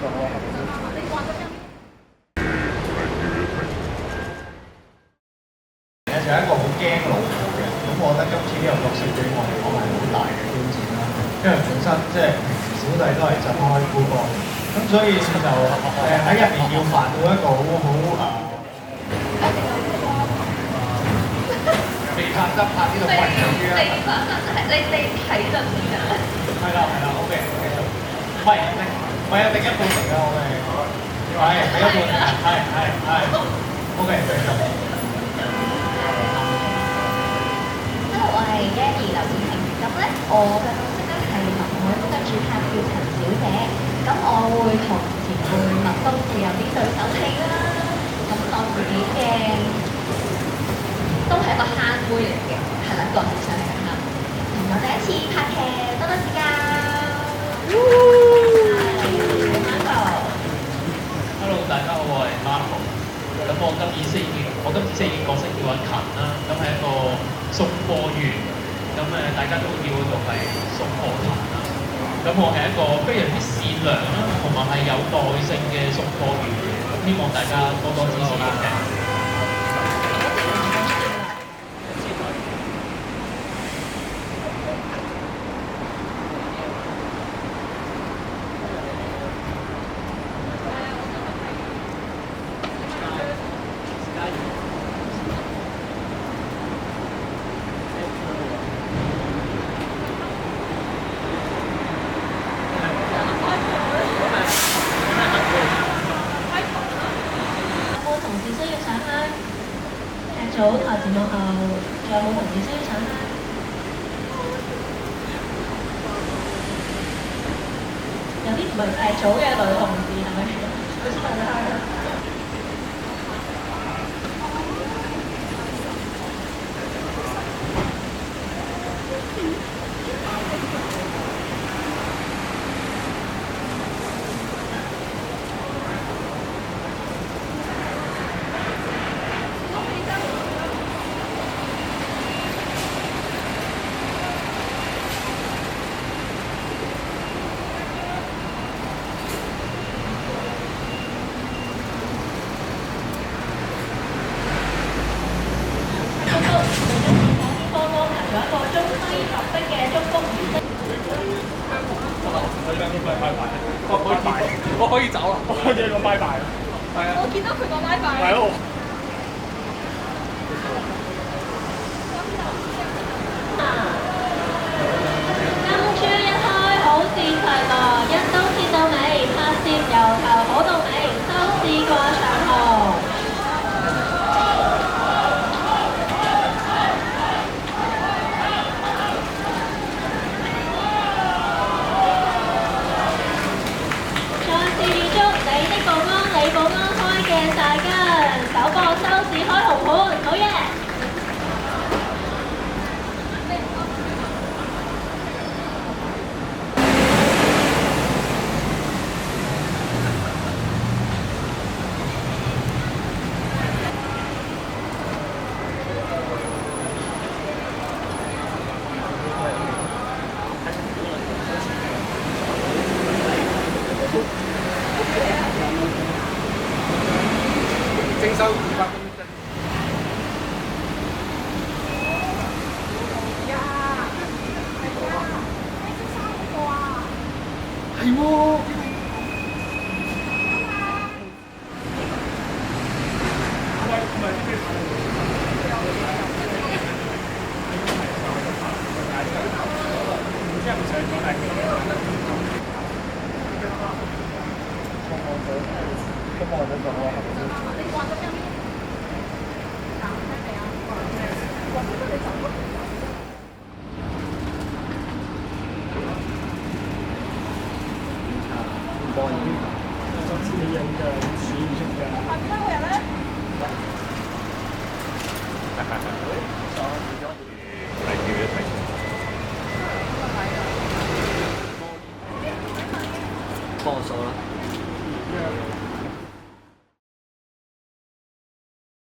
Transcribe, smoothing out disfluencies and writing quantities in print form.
就係一個好驚老虎嘅，咁我覺得今次呢個角色對我嚟講係好大嘅挑戰啦。因為本身即係平時小弟都係執開杯波，咁所以就喺入邊要扮到一個好未拍得拍呢度混咗啲啦。你睇就知啦。係啦，OK，繼續。唔係啊，定一半嚟㗎，我哋係定一半，係，OK，繼續。Hello，我係 Jenny 劉婉婷。咁咧，我嘅角色咧係麥海峰嘅主拍叫陳小姐。咁我會同前輩麥東志有啲對手戲啦。咁我自己嘅都係一個慳妹嚟嘅，係啦，個人上嚟嘅慳。同我第一次拍劇，多多指教。Hello， 大家好，我係 Marco。咁我今次飾演角色叫阿勤啦，咁係一個送貨員，咁大家都叫佢做係送貨勤啦。咁我係一個非常之善良啦，同埋係有耐性嘅送貨員，咁希望大家多多支持嘅。早台前幕後，仲有冇同事需要上香？有啲唔係劇組嘅女同事係咪？佢上香。我可以走啦，我可以講拜拜啦。係啊。我見到佢講拜拜。係咯。金珠一開，好事齊來，一刀切到尾，拍攝由頭好到尾，收視掛長虹。李保安開鏡大吉，首播收視開紅盤，好嘢！徵收200公斤。係喎。上次你印嘅選唔出嘅。下邊嗰個人咧？幫我數啦。